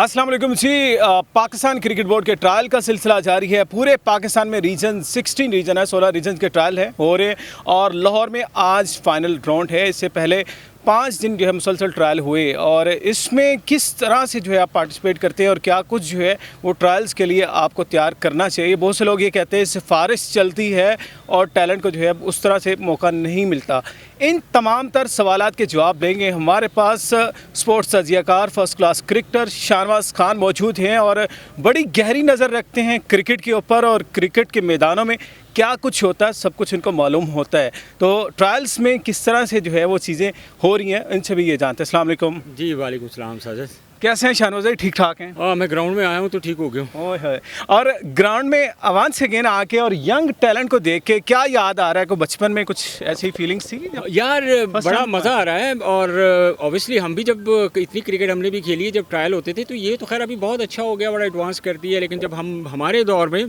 अस्सलाम वालेकुम जी। Pakistan cricket board के ट्रायल का सिलसिला जारी है। पूरे पाकिस्तान में रीजन 16 रीजन है, 16 रीजन के ट्रायल है हो रहे और लाहौर में आज फाइनल राउंड है। इससे पहले 5 दिन जो है मुसलसल ट्रायल हुए और इसमें किस तरह से जो है आप पार्टिसिपेट करते हैं और क्या कुछ जो है वो ट्रायल्स के लिए आपको तैयार करना चाहिए। बहुत से लोग ये कहते हैं सिफारिश चलती है और टैलेंट को जो है उस तरह से मौका नहीं मिलता। इन तमाम तर सवालात के जवाब देंगे हमारे पास स्पोर्ट्स तजियाकार first class cricketer Shahnawaz Khan मौजूद हैं और बड़ी गहरी नज़र रखते हैं क्रिकेट के ऊपर और क्रिकेट के मैदानों में क्या कुछ होता है, सब कुछ इनको मालूम होता है। तो ट्रायल्स में किस तरह से जो है वो चीज़ें हो रही हैं, इनसे भी ये जानते हैं। अस्सलाम वालेकुम जी वालेकुम सलाम साजिद, कैसे हैं शाहनवाज भाई? ठीक ठाक हैं? मैं ग्राउंड में आया हूँ तो ठीक हो गया हूँ। ओह है। और ग्राउंड में आवाज़ से गेंद आके और यंग टैलेंट को देख के क्या याद आ रहा है? को बचपन में कुछ ऐसी फीलिंग्स थी यार? बड़ा मज़ा आ रहा है और ऑब्वियसली हम भी जब इतनी क्रिकेट हमने भी खेली है, जब ट्रायल होते थे तो ये तो खैर अभी बहुत अच्छा हो गया, बड़ा एडवांस कर दिया। लेकिन जब हमारे दौर में,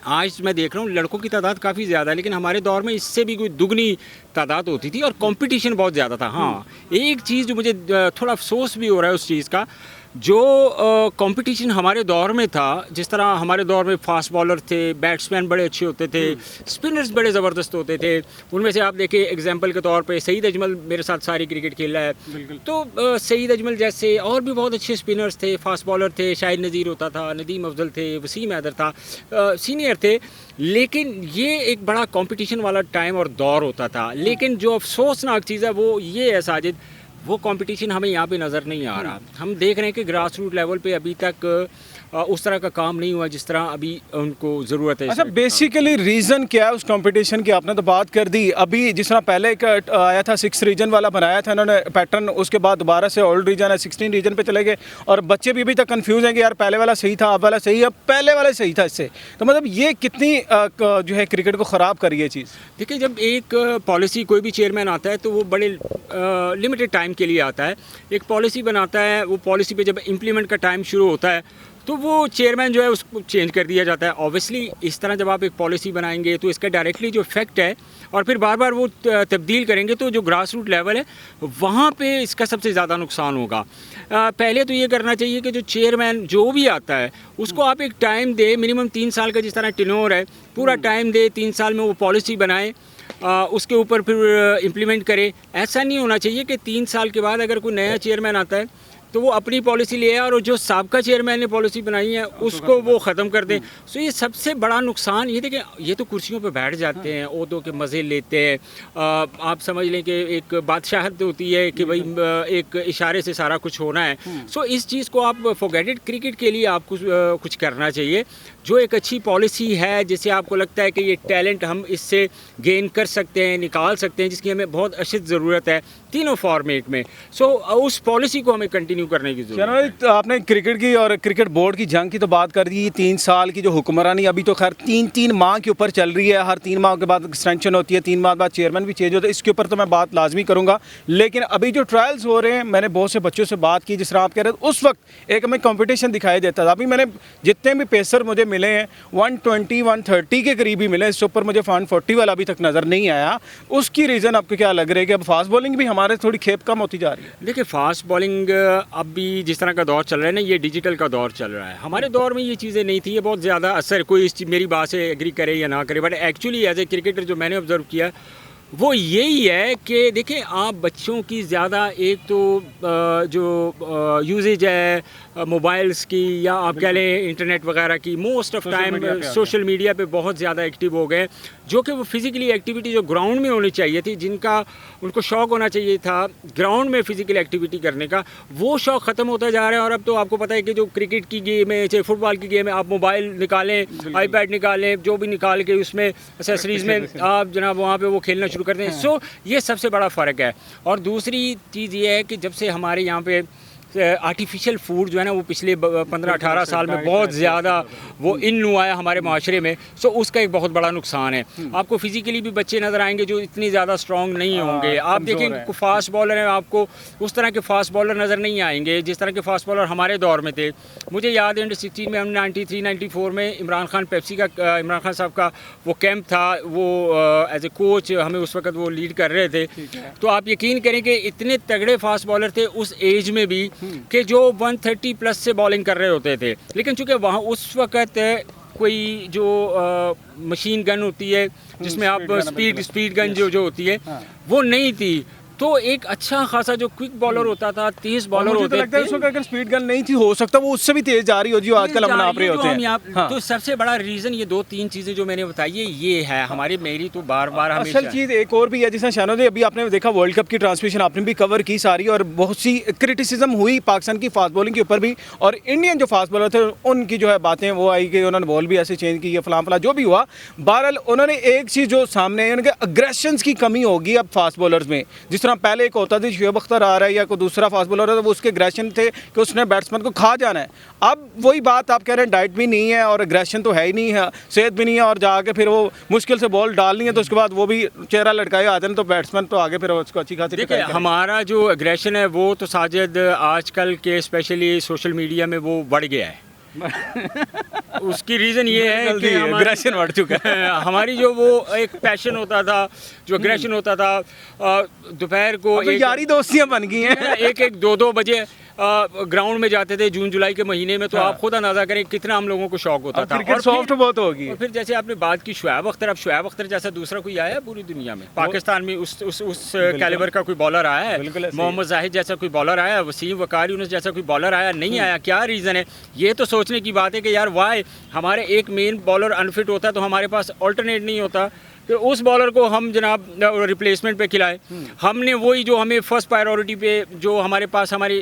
आज मैं देख रहा हूँ लड़कों की तादाद काफ़ी ज़्यादा है, लेकिन हमारे दौर में इससे भी कोई दुगनी तादाद होती थी और कंपटीशन बहुत ज़्यादा था। हाँ, एक चीज़ जो मुझे थोड़ा अफसोस भी हो रहा है उस चीज़ का, जो कंपटीशन हमारे दौर में था, जिस तरह हमारे दौर में फास्ट बॉलर थे, बैट्समैन बड़े अच्छे होते थे, स्पिनर्स बड़े ज़बरदस्त होते थे। उनमें से आप देखिए एग्जांपल के तौर पे सईद अजमल मेरे साथ सारी क्रिकेट खेल रहा है, तो सईद अजमल जैसे और भी बहुत अच्छे स्पिनर्स थे, फास्ट बॉलर थे, शाहिद नज़ीर होता था, नदीम अफजल थे, वसीम हैदर था, सीनियर थे। लेकिन ये एक बड़ा कंपटीशन वाला टाइम और दौर होता था। लेकिन जो अफसोसनाक चीज़ है वो ये है साजिद, वो कंपटीशन हमें यहाँ पे नज़र नहीं आ रहा। हम देख रहे हैं कि ग्रास रूट लेवल पे अभी तक उस तरह का काम नहीं हुआ जिस तरह अभी उनको ज़रूरत है। अच्छा, बेसिकली रीज़न क्या है उस कंपटीशन की? आपने तो बात कर दी। अभी जिस तरह पहले एक आया था 6 रीजन वाला बनाया था इन्होंने पैटर्न, उसके बाद दोबारा से ओल्ड रीजन है 16 रीजन पे चले गए और बच्चे भी अभी तक कंफ्यूज हैं कि यार पहले वाला सही था, अब वाला सही है, पहले वाला सही था इससे। तो मतलब ये कितनी जो है क्रिकेट को ख़राब करी है चीज़। देखिए, जब एक पॉलिसी कोई भी चेयरमैन आता है तो वो बड़े लिमिटेड टाइम के लिए आता है, एक पॉलिसी बनाता है। वो पॉलिसी पे जब इम्प्लीमेंट का टाइम शुरू होता है तो वो चेयरमैन जो है उसको चेंज कर दिया जाता है। ऑब्वियसली इस तरह जब आप एक पॉलिसी बनाएंगे तो इसका डायरेक्टली जो इफेक्ट है और फिर बार बार वो तब्दील करेंगे तो जो ग्रास रूट लेवल है वहाँ पे इसका सबसे ज़्यादा नुकसान होगा। पहले तो ये करना चाहिए कि जो चेयरमैन जो भी आता है उसको आप एक टाइम दे, मिनिमम 3 साल का जिस तरह टेन्योर है, पूरा टाइम दे, 3 साल में वो पॉलिसी बनाए, उसके ऊपर फिर इम्प्लीमेंट करे। ऐसा नहीं होना चाहिए कि 3 साल के बाद अगर कोई नया चेयरमैन आता है तो वो अपनी पॉलिसी ले आए और जो साबका चेयरमैन ने पॉलिसी बनाई है उसको वो ख़त्म कर दें। सो ये सबसे बड़ा नुकसान ये देखिए, ये तो कुर्सियों पे बैठ जाते हैं, ओहदों के मज़े लेते हैं। आप समझ लें कि एक बादशाहत होती है कि भाई एक इशारे से सारा कुछ होना है। सो इस चीज़ को आप फॉरगेटेड, क्रिकेट के लिए आपको कुछ करना चाहिए। जो एक अच्छी पॉलिसी है जिससे आपको लगता है कि ये टैलेंट हम इससे गेन कर सकते हैं, निकाल सकते हैं, जिसकी हमें बहुत अशद ज़रूरत है तीनों फॉर्मेट में। सो उस पॉलिसी को हमें कंटिन्यू करने की ज़रूरत है। तो आपने क्रिकेट की और क्रिकेट बोर्ड की जंग की तो बात कर दी। 3 साल की जो हुक्मरानी अभी तो खैर 3-3 माह के ऊपर चल रही है। हर 3 माह के बाद एक्सटेंशन होती है, 3 माह बाद चेयरमैन भी चेंज होता है। इसके ऊपर तो मैं बात लाजमी करूँगा। लेकिन अभी जो ट्रायल्स हो रहे हैं, मैंने बहुत से बच्चों से बात की, जिस तरह आप कह रहे थे उस वक्त एक हमें कॉम्पिटिशन दिखाई देता था। अभी मैंने जितने भी पेसर मुझे मिले हैं 120-130 के करीब ही मिले। इससे ऊपर मुझे 140 वाला अभी तक नज़र नहीं आया। उसकी रीज़न आपको क्या लग रहा है कि अब फास्ट बॉलिंग भी हमारे थोड़ी खेप कम होती जा रही है? देखिए, फास्ट बॉलिंग अब भी जिस तरह का दौर चल रहा है ना, ये डिजिटल का दौर चल रहा है। हमारे दौर में ये चीज़ें नहीं थी। ये बहुत ज़्यादा असर, कोई मेरी बात से एग्री करे या ना करे, but actually as a cricketer जो मैंने ऑब्ज़र्व किया वो यही है कि देखिए, आप बच्चों की ज़्यादा एक तो जो यूजेज है मोबाइल्स की या आप कह लें इंटरनेट वगैरह की, most of time social media पे बहुत ज़्यादा एक्टिव हो गए, जो कि वो फिज़िकली एक्टिविटी जो ग्राउंड में होनी चाहिए थी, जिनका उनको शौक़ होना चाहिए था ग्राउंड में फ़िज़िकल एक्टिविटी करने का, वो शौक़ ख़त्म होता जा रहा है। और अब तो आपको पता है कि जो क्रिकेट की गेम है, चाहे फुटबॉल की गेम है, आप मोबाइल निकालें, आईपैड निकालें, जो भी निकाल के उसमें एक्सेसरीज़ में आप जनाब वहाँ पर वो खेलना शुरू करते हैं। सो ये सबसे बड़ा फ़र्क है। और दूसरी चीज़ ये है कि जब से हमारे यहाँ पे आर्टिफिशियल फूड जो है ना वो पिछले 15-18 साल में बहुत ज़्यादा वो इन हुआ है हमारे माशरे में। सो उसका एक बहुत बड़ा नुकसान है। आपको फिज़िकली भी बच्चे नज़र आएंगे जो इतनी ज़्यादा स्ट्रॉन्ग नहीं होंगे। आप देखेंगे फास्ट बॉलर हैं, आपको उस तरह के फास्ट बॉलर नज़र नहीं आएंगे जिस तरह के फास्ट बॉलर हमारे दौर में थे। मुझे याद है अंडर-16 में हम 93-94 में इमरान खान पेप्सी का, इमरान खान साहब का वो कैंप था, वो एज ए कोच हमें उस वक्त वो लीड कर रहे थे। तो आप यकीन करें कि इतने तगड़े फास्ट बॉलर थे उस एज में भी कि जो 130 प्लस से बॉलिंग कर रहे होते थे, लेकिन चूंकि वहाँ उस वक्त कोई जो मशीन गन होती है जिसमें आप स्पीड गन जो होती है वो नहीं थी, तो एक अच्छा खासा जो क्विक बॉलर होता था, तेज बॉलर होते लगता है उसमें अगर स्पीड गन नहीं थी, हो सकता वो उससे भी तेज जा रही हो जो आजकल हम नाप रहे होते हैं। तो सबसे बड़ा रीजन ये 2-3 चीजें जो मैंने बताई है ये है हमारी, मेरी तो बार बार हमेशा असल चीज़ एक और भी है, जिसमें शानो जी अभी आपने देखा वर्ल्ड कप की ट्रांसमिशन आपने भी कवर की सारी, और बहुत सी क्रिटिसिज्म हुई पाकिस्तान की फास्ट बॉलिंग के ऊपर भी, और इंडियन जो फास्ट बॉलर थे उनकी जो है बातें वो आई कि उन्होंने बॉल भी ऐसे चेंज की, फलां फलां जो भी हुआ। बहरहाल उन्होंने एक चीज़ जो सामने है, उनके अग्रेशन की कमी होगी अब फास्ट बॉलर्स में। जिस तरह पहले एक होता था शुएब अख्तर आ रहा है या कोई दूसरा फास्ट बॉलर है, तो वो उसके अग्रेशन थे कि उसने बैट्समैन को खा जाना है। अब वही बात आप कह रहे हैं, डाइट भी नहीं है और अग्रेशन तो है ही नहीं है, सेहत भी नहीं है, और जाके फिर वो मुश्किल से बॉल डालनी है तो उसके बाद वो भी चेहरा लटकाए आते हैं, तो बैट्समैन तो आगे फिर उसको अच्छी खासी देखिए हमारा जो एग्रेशन है वो तो साजिद आजकल के स्पेशली सोशल मीडिया में वो बढ़ गया है। उसकी रीज़न ये है कि एग्रेशन बढ़ चुका है। हमारी जो वो एक पैशन होता था, जो एग्रेशन होता था, दोपहर को यारी दोस्तियां बन गई हैं। एक 2-2 बजे ग्राउंड में जाते थे जून जुलाई के महीने में, तो आप खुद अंदाजा करें कितना हम लोगों को शौक होता था। और सॉफ्ट बहुत होगी। और फिर जैसे आपने बात की शुएब अख्तर, अब शुएब अख्तर जैसा दूसरा कोई आया है पूरी दुनिया में? पाकिस्तान में उस कैलिबर का कोई बॉलर आया है? मोहम्मद जाहिद जैसा कोई बॉलर आया? वसीम वकार यूनुस जैसा कोई बॉलर आया? नहीं आया। क्या रीज़न है? ये तो सोचने की बात है कि यार वाई हमारे एक मेन बॉलर अनफिट होता है तो हमारे पास ऑल्टरनेट नहीं होता कि उस बॉलर को हम जनाब रिप्लेसमेंट पे खिलाएं। हमने वही जो हमें फर्स्ट प्रायोरिटी पे जो हमारे पास हमारी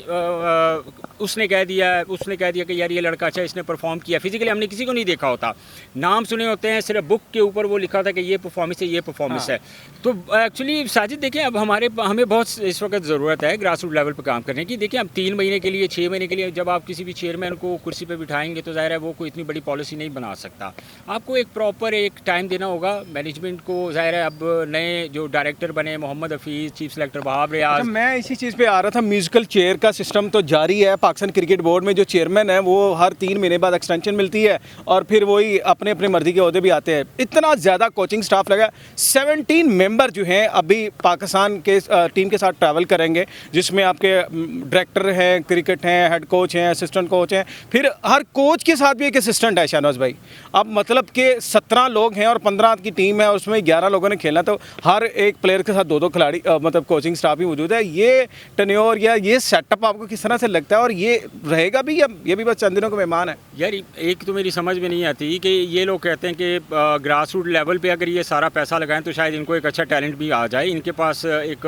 उसने कह दिया कि यार ये लड़का अच्छा इसने परफॉर्म किया। फिजिकली हमने किसी को नहीं देखा होता, नाम सुने होते हैं, सिर्फ बुक के ऊपर वो लिखा था कि ये परफॉर्मेंस है, ये परफॉर्मेंस है। तो एक्चुअली साजिद देखें अब हमें बहुत इस वक्त ज़रूरत है ग्रास रूट लेवल पर काम करने की। देखिए अब 3 महीने के लिए 6 महीने के लिए जब आप किसी भी चेयरमैन को कुर्सी पर बिठाएंगे तो ज़ाहिर है वो कोई इतनी बड़ी पॉलिसी नहीं बना सकता। आपको एक प्रॉपर एक टाइम देना होगा मैनेजमेंट को। ज़ाहिर है अब नए जो डायरेक्टर बने मोहम्मद हफीज़, चीफ सेलेक्टर वहाब रियाज। मैं इसी चीज़ पे आ रहा था, म्यूजिकल चेयर का सिस्टम तो जारी है पाकिस्तान क्रिकेट बोर्ड में। जो चेयरमैन है वो हर 3 महीने बाद एक्सटेंशन मिलती है और फिर वही अपने अपने मर्जी के ओहदे भी आते हैं। इतना ज़्यादा कोचिंग स्टाफ लगा, 17 मेंबर जो हैं अभी पाकिस्तान के टीम के साथ ट्रैवल करेंगे, जिसमें आपके डायरेक्टर हैं, क्रिकेट हैं, हेड कोच हैं, असिस्टेंट कोच हैं, फिर हर कोच के साथ भी एक असिस्टेंट है शाहनवाज भाई। अब मतलब कि 17 लोग हैं और 15 की टीम है और उसमें 11 लोगों ने खेलना, तो हर एक प्लेयर के साथ 2-2 खिलाड़ी मतलब कोचिंग स्टाफ भी मौजूद है। ये टेन्योर या ये सेटअप आपको किस तरह से लगता है और ये रहेगा भी या ये भी बस चंद दिनों का मेहमान है? यार एक तो मेरी समझ में नहीं आती कि ये लोग कहते हैं कि ग्रास रूट लेवल पे अगर ये सारा पैसा लगाएं तो शायद इनको एक अच्छा टैलेंट भी आ जाए, इनके पास एक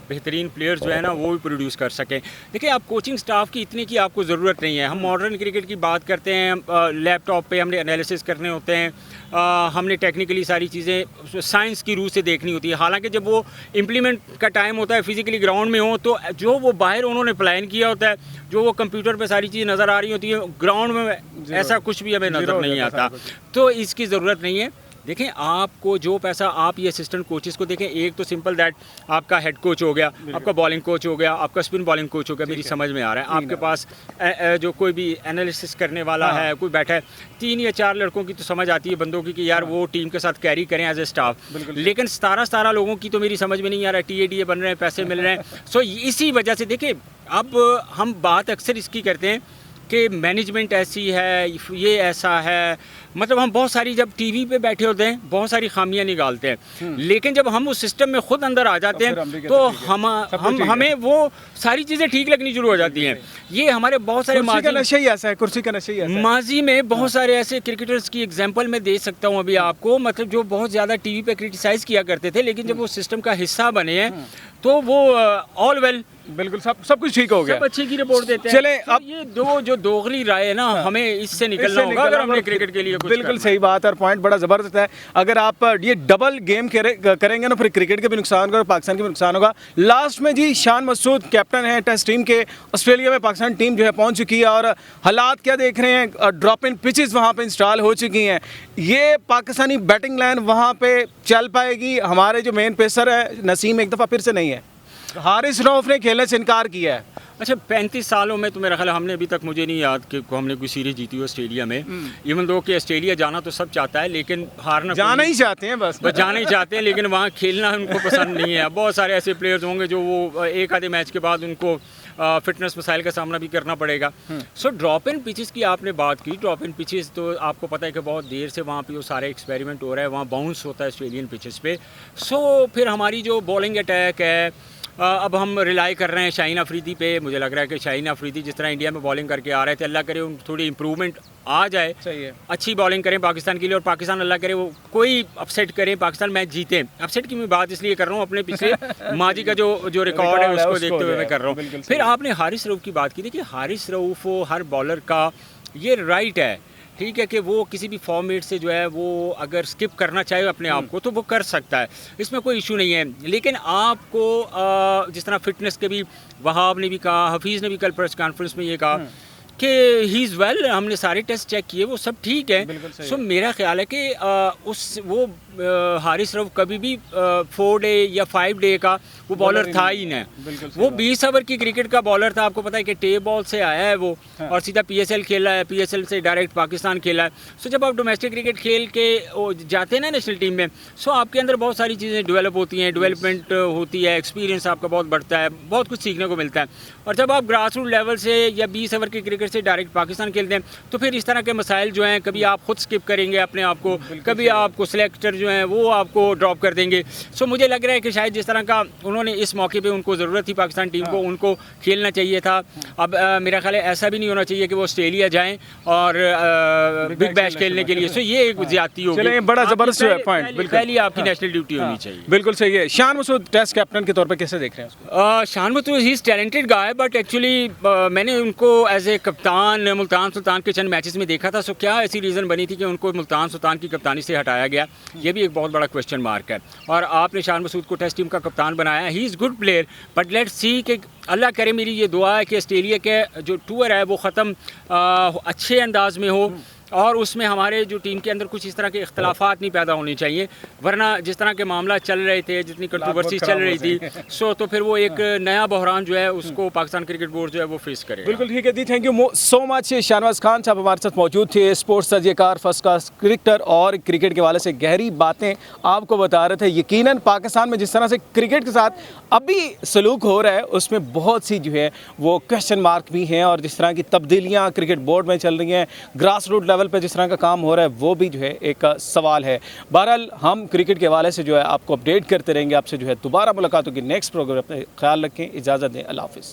बेहतरीन प्लेयर्स जो है ना वो भी प्रोड्यूस कर सकें। देखिए आप कोचिंग स्टाफ की इतनी की आपको ज़रूरत नहीं है। हम मॉडर्न क्रिकेट की बात करते हैं, लैपटॉप पे हमने एनालिसिस करने होते हैं, हमने टेक्निकली सारी चीज़ें साइंस की रूह से देखनी होती है। हालांकि जब वो इम्प्लीमेंट का टाइम होता है फिजिकली ग्राउंड में हो तो जो वो बाहर उन्होंने प्लान किया होता है, जो वो कंप्यूटर पे सारी चीज़ नज़र आ रही होती है, ग्राउंड में ऐसा कुछ भी हमें नज़र नहीं आता, तो इसकी ज़रूरत नहीं है। देखें आपको जो पैसा आप ये असिस्टेंट कोचेस को देखें, एक तो सिंपल दैट आपका हेड कोच हो गया, आपका बॉलिंग कोच हो गया, आपका स्पिन बॉलिंग कोच हो गया, मेरी समझ में आ रहा है। आपके पास जो कोई भी एनालिसिस करने वाला है, कोई बैठा है, 3 या 4 लड़कों की तो समझ आती है बंदों की कि यार वो टीम के साथ कैरी करें एज ए स्टाफ, लेकिन 17 लोगों की तो मेरी समझ में नहीं आ रहा है। TADA बन रहे हैं, पैसे मिल रहे हैं। सो इसी वजह से देखिए अब हम बात अक्सर इसकी करते हैं कि मैनेजमेंट ऐसी है, ये ऐसा है, मतलब हम बहुत सारी जब टीवी पे बैठे होते हैं बहुत सारी खामियां निकालते हैं, लेकिन जब हम उस सिस्टम में खुद अंदर आ जाते हैं तो हमें वो सारी चीज़ें ठीक लगनी शुरू हो जाती हैं। ये हमारे बहुत सारे कुर्सी का नशा ही ऐसा है, कुर्सी का नशा ही ऐसा है। माजी में बहुत सारे ऐसे क्रिकेटर्स की एग्जांपल मैं दे सकता हूँ अभी आपको, मतलब जो बहुत ज़्यादा टीवी पे क्रिटिसाइज़ किया करते थे, लेकिन जब वो सिस्टम का हिस्सा बने हैं तो वो ऑल वेल, बिल्कुल सब कुछ ठीक हो गया, सब अच्छे की रिपोर्ट देते हैं। चले अब ये जो दोगली राय है ना, हमें इससे निकलना होगा अगर हमने क्रिकेट के लिए कुछ बिल्कुल सही बात है और पॉइंट बड़ा ज़बरदस्त है। अगर आप ये डबल गेम करेंगे ना, फिर क्रिकेट का भी नुकसान होगा और पाकिस्तान का भी नुकसान होगा। लास्ट में जी शान मसूद कैप्टन है टेस्ट टीम के, ऑस्ट्रेलिया में पाकिस्तान टीम जो है पहुंच चुकी है और हालात क्या देख रहे हैं, ड्रॉप इन पिचेस वहाँ पे इंस्टॉल हो चुकी हैं। ये पाकिस्तानी बैटिंग लाइन वहाँ पे चल पाएगी? हमारे जो मेन पेसर है नसीम एक दफ़ा फिर से नहीं है, हारिस रऊफ ने खेलने से इनकार किया है। अच्छा 35 सालों में तो मेरा ख्याल है हमने अभी तक, मुझे नहीं याद कि हमने कोई सीरीज जीती हो ऑस्ट्रेलिया में। इवन दो कि ऑस्ट्रेलिया जाना तो सब चाहता है, लेकिन हारना जाना ही चाहते हैं बस जाना ही चाहते हैं, लेकिन वहाँ खेलना उनको पसंद नहीं है। बहुत सारे ऐसे प्लेयर्स होंगे जो वो एक आधे मैच के बाद उनको फिटनेस मसाइल का सामना भी करना पड़ेगा। सो ड्रॉप इन पिचेस की आपने बात की, ड्रॉप इन पिचेस तो आपको पता है कि बहुत देर से वहाँ पे वो सारे एक्सपेरिमेंट हो रहा है, वहाँ बाउंस होता है ऑस्ट्रेलियन पिचेस पे। सो फिर हमारी जो बॉलिंग अटैक है, अब हम रिलाई कर रहे हैं शाहीन अफरीदी पे। मुझे लग रहा है कि शाहीन अफरीदी जिस तरह इंडिया में बॉलिंग करके आ रहे थे, अल्लाह करे थोड़ी इंप्रूवमेंट आ जाए, सही है, अच्छी बॉलिंग करें पाकिस्तान के लिए, और पाकिस्तान अल्लाह करे वो कोई अपसेट करें, पाकिस्तान मैच जीते। अपसेट की मैं बात इसलिए कर रहा हूँ, अपने पिछले माजी का जो रिकॉर्ड है उसको देखते हुए मैं कर रहा हूँ। फिर आपने हारिस रऊफ की बात की थी कि हारिस रऊफ हर बॉलर का ये राइट है, ठीक है, कि वो किसी भी फॉर्मेट से जो है वो अगर स्किप करना चाहे अपने आप को तो वो कर सकता है, इसमें कोई इशू नहीं है। लेकिन आपको जिस तरह फिटनेस के भी वहाब ने भी कहा, हफीज़ ने भी कल प्रेस कॉन्फ्रेंस में ये कहा कि ही इज़ वेल, हमने सारे टेस्ट चेक किए, वो सब ठीक है। सो मेरा ख्याल है कि हारिस रऊफ कभी भी 4 डे या 5 डे का वो बॉलर था ही नहीं। वो 20 ओवर की क्रिकेट का बॉलर था। आपको पता है कि टेप बॉल से आया है वो, और सीधा PSL खेला है, PSL से डायरेक्ट पाकिस्तान खेला है। सो जब आप डोमेस्टिक क्रिकेट खेल के जाते हैं ना नेशनल टीम में, सो आपके अंदर बहुत सारी चीज़ें डेवलप होती हैं, डेवलपमेंट होती है, एक्सपीरियंस आपका बहुत बढ़ता है, बहुत कुछ सीखने को मिलता है। और जब आप ग्रास रूट लेवल से या 20 ओवर की क्रिकेट से डायरेक्ट पाकिस्तान खेलते हैं, तो फिर इस तरह के मसाइल जो हैं, कभी आप खुद स्किप करेंगे अपने आप को, कभी आपको सिलेक्टर जो हैं वो आपको ड्रॉप कर देंगे। सो मुझे लग रहा है कि शायद जिस तरह का उन्होंने इस मौके पे उनको ज़रूरत थी पाकिस्तान टीम को, उनको खेलना चाहिए था। अब मेरा ख्याल है ऐसा भी नहीं होना चाहिए कि वो ऑस्ट्रेलिया जाएं और बिग बैश खेलने के लिए। सो ये एक ज्यादती होगी, बड़ा जबरदस्त है पॉइंट। बिल्कुल, पहली आपकी नेशनल ड्यूटी होनी चाहिए। बिल्कुल सही है। शान मसूद टेस्ट कैप्टन के तौर पे कैसे देख रहे हैं उसको? शान मसूद ही is talented guy, but actually मैंने उनको एज ए कप्तान मुल्तान सुल्तान के चंद मैचेस में देखा था। सो क्या ऐसी रीज़न बनी थी कि उनको मुल्तान सुल्तान की कप्तानी से हटाया गया? ये भी एक बहुत बड़ा क्वेश्चन मार्क है। और आपने शान मसूद को टेस्ट टीम का कप्तान बनाया, he is good player, but let's see कि अल्लाह करे, मेरी ये दुआ है कि ऑस्ट्रेलिया के जो टूर है वो ख़त्म अच्छे अंदाज में हो, और उसमें हमारे जो टीम के अंदर कुछ इस तरह के इख्तलाफात नहीं पैदा होने चाहिए। वरना जिस तरह के मामला चल रहे थे, जितनी कंट्रोवर्सी चल रही थी, सो तो फिर वो एक नया बहरान जो है उसको पाकिस्तान क्रिकेट बोर्ड जो है वो फेस करेगा। बिल्कुल ठीक है दी, thank you so much. Shahnawaz Khan साहब हमारे साथ मौजूद थे, स्पोर्ट्स तजयकार, फर्स्ट क्लास क्रिकेटर, और क्रिकेट के वाले से गहरी बातें आपको बता रहे थे। यकीनन पाकिस्तान में जिस तरह से क्रिकेट के साथ अभी सलूक हो रहा है उसमें बहुत सी जो है वो क्वेश्चन मार्क भी हैं, और जिस तरह की तब्दीलियाँ क्रिकेट बोर्ड में चल रही हैं, ग्रास रूट लेवल पे जिस तरह का काम हो रहा है वो भी जो है एक सवाल है। बहरहाल हम क्रिकेट के हवाले से जो है आपको अपडेट करते रहेंगे। आपसे जो है दोबारा मुलाकात होगी नेक्स्ट प्रोग्राम पे। ख्याल रखें, इजाज़त दें, अल्लाह हाफ़िज़।